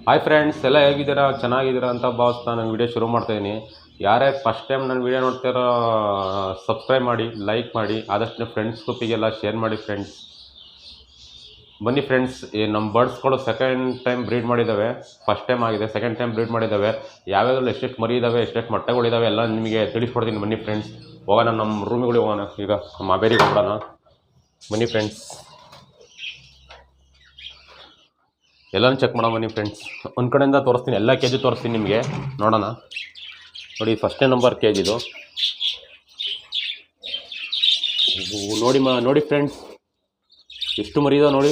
Hi friends, ಎಲ್ಲ ಹೇಗಿದ್ದೀರಾ? ಚೆನ್ನಾಗಿದ್ದೀರಾ ಅಂತ ಭಾವಿಸ್ತಾ ನಾನು ವಿಡಿಯೋ ಶುರು ಮಾಡ್ತಾಯಿದ್ದೀನಿ. ಯಾರೇ ಫಸ್ಟ್ ಟೈಮ್ ನನ್ನ ವಿಡಿಯೋ ನೋಡ್ತಾರೋ ಸಬ್ಸ್ಕ್ರೈಬ್ ಮಾಡಿ, ಲೈಕ್ ಮಾಡಿ, ಆದಷ್ಟು ಫ್ರೆಂಡ್ಸ್ ಗ್ರೂಪಿಗೆಲ್ಲ ಶೇರ್ ಮಾಡಿ ಫ್ರೆಂಡ್ಸ್. ಬನ್ನಿ ಫ್ರೆಂಡ್ಸ್, ನಮ್ಮ ಬರ್ಡ್ಸ್ಗಳು ಸೆಕೆಂಡ್ ಟೈಮ್ ಬ್ರೀಡ್ ಮಾಡಿದ್ದಾವೆ. ಫಸ್ಟ್ ಟೈಮ್ ಆಗಿದೆ, ಸೆಕೆಂಡ್ ಟೈಮ್ ಬ್ರೀಡ್ ಮಾಡಿದ್ದಾವೆ. ಯಾವ್ಯಾವ್ದ್ರಲ್ಲಿ ಎಷ್ಟೆಷ್ಟು ಮರಿ ಇದ್ದಾವೆ, ಎಷ್ಟೆಷ್ಟು ಮೊಟ್ಟೆಗಳಿದ್ದಾವೆ ಎಲ್ಲ ನಿಮಗೆ ತಿಳಿಸ್ಕೊಡ್ತೀನಿ. ಬನ್ನಿ ಫ್ರೆಂಡ್ಸ್, ಹೋಗೋಣ ನಮ್ಮ ರೂಮಿಗಳಿಗೆ ಹೋಗೋಣ. ಈಗ ಮಾಬೇರಿಗೆ ಹೋಗೋಣ. ಬನ್ನಿ ಫ್ರೆಂಡ್ಸ್, ಎಲ್ಲನೂ ಚೆಕ್ ಮಾಡೋಣ ಬನ್ನಿ ಫ್ರೆಂಡ್ಸ್. ಒಂದು ಕಡೆಯಿಂದ ತೋರಿಸ್ತೀನಿ, ಎಲ್ಲ ಕೆ ಜಿ ತೋರಿಸ್ತೀನಿ ನಿಮಗೆ, ನೋಡೋಣ. ನೋಡಿ, ಫಸ್ಟ್ನೇ ನಂಬರ್ ಕೆ ಜಿದು ನೋಡಿ ಫ್ರೆಂಡ್ಸ್, ಎಷ್ಟು ಮರಿ ಇದಾವೆ ನೋಡಿ.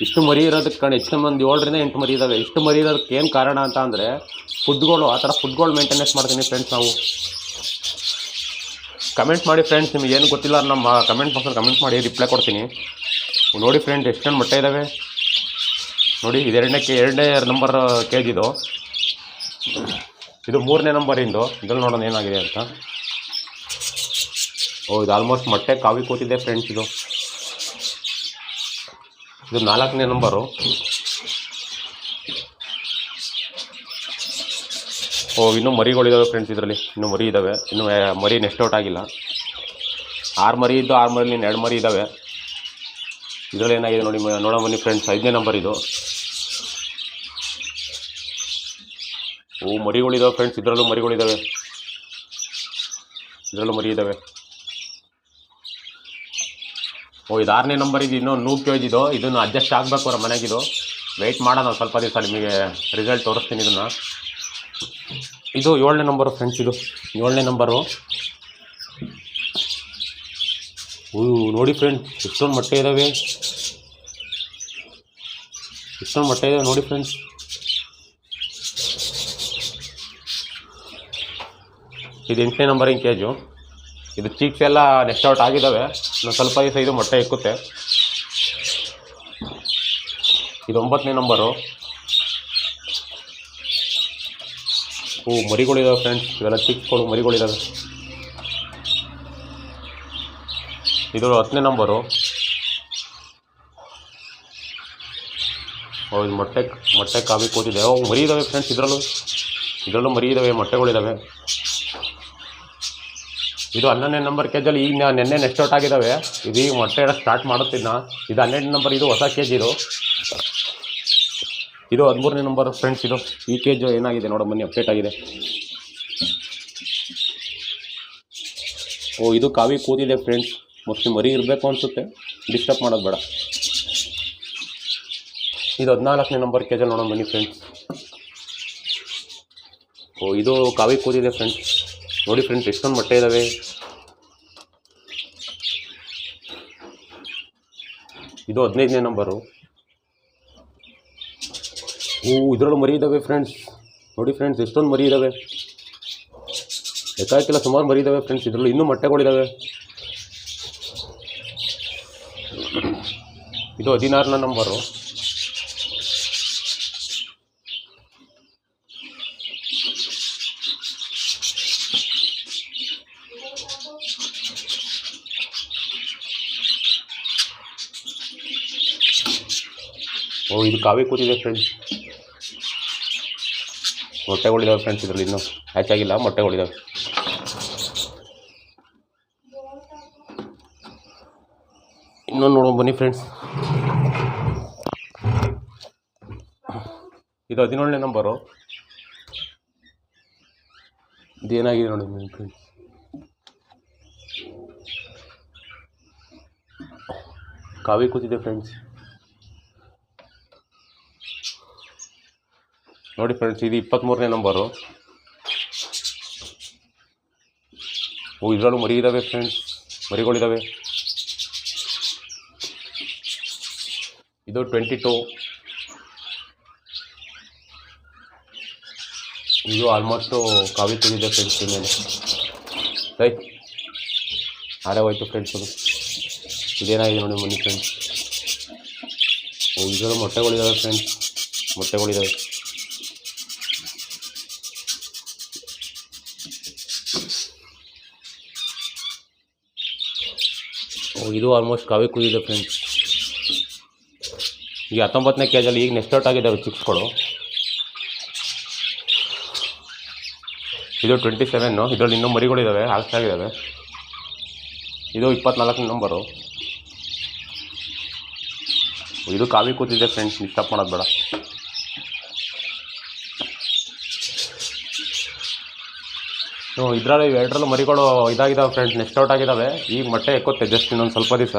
ಇಷ್ಟು ಮರಿ ಇರೋದಕ್ಕೆ ಕಾರಣ ಹೆಚ್ಚು ಕಮ್ಮಿ ಒಂದು 7ರಿಂದ 8 ಮರಿ ಇದ್ದಾವೆ. ಇಷ್ಟು ಮರಿ ಇರೋದಕ್ಕೆ ಏನು ಕಾರಣ ಅಂತ ಅಂದರೆ ಫುಡ್ಗಳು, ಆ ಥರ ಫುಡ್ಗಳು ಮೇಂಟೆನೆನ್ಸ್ ಮಾಡ್ತೀನಿ ಫ್ರೆಂಡ್ಸ್. ನಾವು ಕಮೆಂಟ್ ಮಾಡಿ ಫ್ರೆಂಡ್ಸ್, ನಿಮಗೆ ಏನು ಗೊತ್ತಿಲ್ಲ ನಮ್ಮ ಕಮೆಂಟ್ ಬಾಕ್ಸಲ್ಲಿ ಕಮೆಂಟ್ ಮಾಡಿ, ರಿಪ್ಲೈ ಕೊಡ್ತೀನಿ. ನೋಡಿ ಫ್ರೆಂಡ್ಸ್, ಎಷ್ಟೊಂದು ಮೊಟ್ಟೆ ಇದ್ದಾವೆ ನೋಡಿ. ಇದು ಎರಡನೇ ನಂಬರ್ ಕೆ ಜಿದು. ಇದು 3ನೇ ನಂಬರಿಂದು. ಇದ್ರಲ್ಲಿ ನೋಡೋಣ ಏನಾಗಿದೆ ಅಂತ. ಇದು ಆಲ್ಮೋಸ್ಟ್ ಮೊಟ್ಟೆ ಕಾವಿ ಕೂತಿದೆ ಫ್ರೆಂಡ್ಸ್. ಇದು 4ನೇ ನಂಬರು. ಇನ್ನೂ ಮರಿಗಳಿದ್ದಾವೆ ಫ್ರೆಂಡ್ಸ್. ಇದರಲ್ಲಿ ಇನ್ನೂ ಮರಿ ಇದ್ದಾವೆ. ಇನ್ನೂ ಮರಿ ನೆಕ್ಸ್ಟ್ ಔಟ್ ಆಗಿಲ್ಲ. 6 ಮರಿ ಇದ್ದು 6 ಮರಿಲಿ 2 ಮರಿ ಇದ್ದಾವೆ. ಇದರಲ್ಲಿ ಏನಾಗಿದೆ ನೋಡಿ, ನೋಡೋ ಬನ್ನಿ ಫ್ರೆಂಡ್ಸ್. 5ನೇ ನಂಬರ್ ಇದು. ಮರಿಗಳಿದ್ದಾವೆ ಫ್ರೆಂಡ್ಸ್. ಇದರಲ್ಲೂ ಮರಿಗಳಿದ್ದಾವೆ. ಇದರಲ್ಲೂ ಮರಿ ಇದ್ದಾವೆ. ಇದು 6ನೇ ನಂಬರ್. ಇದು ಇನ್ನೂ 100 kg ಇದು. ಇದನ್ನು ಅಡ್ಜಸ್ಟ್ ಆಗಬೇಕು ಅವ್ರ ಮನೆಗಿದು. ವೆಯ್ಟ್ ಮಾಡೋಣ ಸ್ವಲ್ಪ ದಿವಸ, ನಿಮಗೆ ರಿಸಲ್ಟ್ ತೋರಿಸ್ತೀನಿ ಇದನ್ನು. ಇದು 7ನೇ ನಂಬರು ಫ್ರೆಂಡ್ಸ್. ಇದು 7ನೇ ನಂಬರು. ನೋಡಿ ಫ್ರೆಂಡ್ಸ್, ಎಷ್ಟೊಂದು ಮೊಟ್ಟೆ ಇದ್ದಾವೆ. ಎಷ್ಟೊಂದು ಮೊಟ್ಟೆ ಇದ್ದಾವೆ ನೋಡಿ ಫ್ರೆಂಡ್ಸ್. ಇದು 8ನೇ ನಂಬರಿನ ಕೇಜು. ಇದು ಚೀಕ್ಸ್ ಎಲ್ಲ ನೆಕ್ಸ್ಟ್ ಔಟ್ ಆಗಿದ್ದಾವೆ. ಇನ್ನು ಸ್ವಲ್ಪ ದಿವಸ ಇದು ಮೊಟ್ಟೆ ಇಕ್ಕುತ್ತೆ. ಇದು 9ನೇ ನಂಬರು. ಮರಿಗಳಿದ್ದಾವೆ ಫ್ರೆಂಡ್ಸ್. ಇವೆಲ್ಲ ಚೀಕ್ಸ್ಗಳು ಮರಿಗಳಿದ್ದಾವೆ. ಇದು 10ನೇ ನಂಬರು. ಇದು ಮೊಟ್ಟೆ ಕಾವಿ ಕೂತಿದೆ. ಮರಿ ಇದ್ದಾವೆ ಫ್ರೆಂಡ್ಸ್. ಇದರಲ್ಲೂ ಮರಿ ಇದ್ದಾವೆ, ಮೊಟ್ಟೆಗಳಿದ್ದಾವೆ. ಇದು 11ನೇ ನಂಬರ್ ಕೇಜಲ್ಲಿ. ಈಗ ನೆನ್ನೆ ನೆಕ್ಸ್ಟ್ ಔಟ್ ಆಗಿದ್ದಾವೆ. ಇದು ಈಗ ಮೊಟ್ಟೆ ಇಡೋಕ್ಕೆ ಸ್ಟಾರ್ಟ್ ಮಾಡುತ್ತಿದ್ದ. ಇದು 12ನೇ ನಂಬರ್. ಇದು ಹೊಸ ಕೆ ಜಿ. ಇದು 13ನೇ ನಂಬರ್ ಫ್ರೆಂಡ್ಸ್. ಇದು ಈ ಕೇಜು ಏನಾಗಿದೆ ನೋಡೋ ಬನ್ನಿ, ಅಪ್ಡೇಟ್ ಆಗಿದೆ. ಇದು ಕಾವಿ ಕೂತಿದೆ ಫ್ರೆಂಡ್ಸ್. ಮೋಸ್ಟ್ಲಿ ಮರಿ ಇರಬೇಕು ಅನಿಸುತ್ತೆ, ಡಿಸ್ಟರ್ಬ್ ಮಾಡೋದು ಬೇಡ. ಇದು 14ನೇ ನಂಬರ್ ಕೇಜಲ್ಲಿ ನೋಡೋಣ ಬನ್ನಿ ಫ್ರೆಂಡ್ಸ್. ಇದು ಕಾವಿ ಕೂತಿದೆ ಫ್ರೆಂಡ್ಸ್. ನೋಡಿ ಫ್ರೆಂಡ್ಸ್, ಎಷ್ಟೊಂದು ಮೊಟ್ಟೆ ಇದ್ದಾವೆ. ಇದು 15ನೇ ನಂಬರು. ಇದರಲ್ಲೂ ಮರಿ ಇದ್ದಾವೆ ಫ್ರೆಂಡ್ಸ್. ನೋಡಿ ಫ್ರೆಂಡ್ಸ್, ಎಷ್ಟೊಂದು ಮರಿ ಇದ್ದಾವೆ. ಲೆಕ್ಕಾಕಿಲ್ಲ, ಸುಮಾರು ಮರಿ ಇದ್ದಾವೆ ಫ್ರೆಂಡ್ಸ್. ಇದರಲ್ಲೂ ಇನ್ನೂ ಮೊಟ್ಟೆಗಳಿದ್ದಾವೆ. ಇದು 16ನೇ ನಂಬರು. ಇದು ಕಾವಿ ಕೂತಿದೆ ಫ್ರೆಂಡ್ಸ್. ಮೊಟ್ಟೆಗಳಿದ್ದಾವೆ ಫ್ರೆಂಡ್ಸ್. ಇದರಲ್ಲಿ ಇನ್ನೂ ಹ್ಯಾಚ್ ಆಗಿಲ್ಲ, ಮೊಟ್ಟೆಗಳಿದ್ದಾವೆ. ಇನ್ನೊಂದು ನೋಡೋಣ ಬನ್ನಿ ಫ್ರೆಂಡ್ಸ್. ಇದು 17ನೇ ನಂಬರು. ಇದೇನಾಗಿದೆ ನೋಡಿ ಫ್ರೆಂಡ್ಸ್. ಕಾವಿ ಕೂತಿದೆ ಫ್ರೆಂಡ್ಸ್. ನೋಡಿ ಫ್ರೆಂಡ್ಸ್, ಇದು 23ನೇ ನಂಬರು. ಇದರಲ್ಲೂ ಮರಿ ಇದ್ದಾವೆ ಫ್ರೆಂಡ್ಸ್, ಮರಿಗಳಿದ್ದಾವೆ. ಇದು 22. ಇದು ಆಲ್ಮೋಸ್ಟು ಕಾವಿ ಕೂತಿದೆ ಫ್ರೆಂಡ್ಸ್. ಮೇಲೆ ರೈಟ್ ಆರೇ ಹೋಯ್ತು ಫ್ರೆಂಡ್ಸ್. ಅದು ಇದೇನಾಗಿದೆ ನೋಡಿ ಬನ್ನಿ ಫ್ರೆಂಡ್ಸ್. ಇದರಲ್ಲೂ ಮೊಟ್ಟೆಗಳಿದ್ದಾವೆ ಫ್ರೆಂಡ್ಸ್, ಮೊಟ್ಟೆಗಳಿದ್ದಾವೆ. ಇದು ಆಲ್ಮೋಸ್ಟ್ ಕಾವಿ ಕುದಿದೆ ಫ್ರೆಂಡ್ಸ್. ಈಗ 19ನೇ ಕೇಜಲ್ಲಿ ಈಗ ನೆಕ್ಸ್ಟ್ ಔಟ್ ಆಗಿದ್ದಾವೆ ಚಿಕ್ಸ್ಗಳು. ಇದು 27, ಇದರಲ್ಲಿ ಇನ್ನೂ ಮರಿಗಳಿದ್ದಾವೆ, ಆಗ್ತಾಗಿದ್ದಾವೆ. ಇದು 24ನೇ ನಂಬರು. ಇದು ಕಾವಿ ಕೂತಿದೆ ಫ್ರೆಂಡ್ಸ್, ಡಿಸ್ಟರ್ಬ್ ಮಾಡೋದು ಬೇಡ. ಇದರಲ್ಲಿ ಎರಡರಲ್ಲೂ ಮರಿಗಳು ಇದಾಗಿದ್ದಾವೆ ಫ್ರೆಂಡ್ಸ್, ನೆಕ್ಸ್ಟ್ ಔಟ್ ಆಗಿದ್ದಾವೆ. ಈಗ ಮೊಟ್ಟೆ ಎಕ್ಕೋತ್ತೆ ಜಸ್ಟ್ ಇನ್ನೊಂದು ಸ್ವಲ್ಪ ದಿವಸ.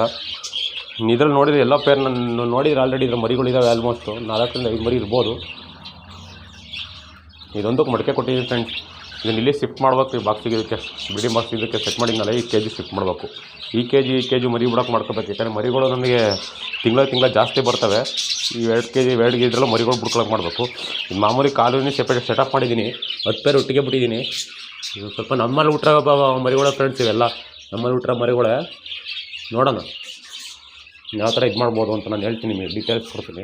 ಇದ್ರಲ್ಲಿ ನೋಡಿದ್ರೆ ಎಲ್ಲ ಪೇರ್ ನಾನು ನೋಡಿದ್ರೆ ಆಲ್ರೆಡಿ ಇದ್ರ ಮರಿಗಳಿದ್ದಾವೆ. ಆಲ್ಮೋಸ್ಟು 4ರಿಂದ 5 ಮರಿ ಇರ್ಬೋದು. ಇದೊಂದಕ್ಕೆ ಮಡಿಕೆ ಕೊಟ್ಟಿದ್ದೀವಿ ಫ್ರೆಂಡ್ಸ್. ಇದನ್ನು ಇಲ್ಲಿ ಶಿಫ್ಟ್ ಮಾಡಬೇಕು. ಈ ಬಾಕ್ಸಿಗೆ, ಇದಕ್ಕೆ ಬ್ರೀಡಿಂಗ್ ಬಾಕ್ಸ್ ಇದಕ್ಕೆ ಸೆಟ್ ಮಾಡಿದ್ನಲ್ಲ, ಈ ಕೆ ಜಿ ಶಿಫ್ಟ್ ಮಾಡಬೇಕು. ಈ ಕೆ ಜಿ ಮರಿ ಬಿಡೋಕೆ ಮಾಡ್ಕೋಬೇಕು. ಯಾಕಂದರೆ ಮರಿಗಳು ನಮಗೆ ತಿಂಗಳ ಜಾಸ್ತಿ ಬರ್ತವೆ. ಈ 2 ಕೆ ಜಿ ಇದ್ರಲ್ಲೂ ಮರಿಗಳು ಬಿಡ್ಕೊಳಕ್ಕೆ ಮಾಡಬೇಕು. ಇದು ಮಾಮೂಲಿ ಕಾಲೋನಿ ಸೆಟಪ್ ಮಾಡಿದ್ದೀನಿ. 10 ಪೇರ್ ಒಟ್ಟಿಗೆ ಬಿಟ್ಟಿದ್ದೀನಿ. ಇದು ಸ್ವಲ್ಪ ನಮ್ಮಲ್ಲಿ ಹುಟ್ಟಿರೋ ಮರಿಗಳ ಫ್ರೆಂಡ್ಸ್, ಇವೆಲ್ಲ ನಮ್ಮಲ್ಲಿ ಹುಟ್ಟಿರೋ ಮರಿಗಳೇ. ನೋಡೋಣ ಯಾವ ಥರ ಇದು ಮಾಡ್ಬೋದು ಅಂತ ನಾನು ಹೇಳ್ತೀನಿ, ನಿಮಗೆ ಡೀಟೇಲ್ಸ್ ಕೊಡ್ತೀನಿ.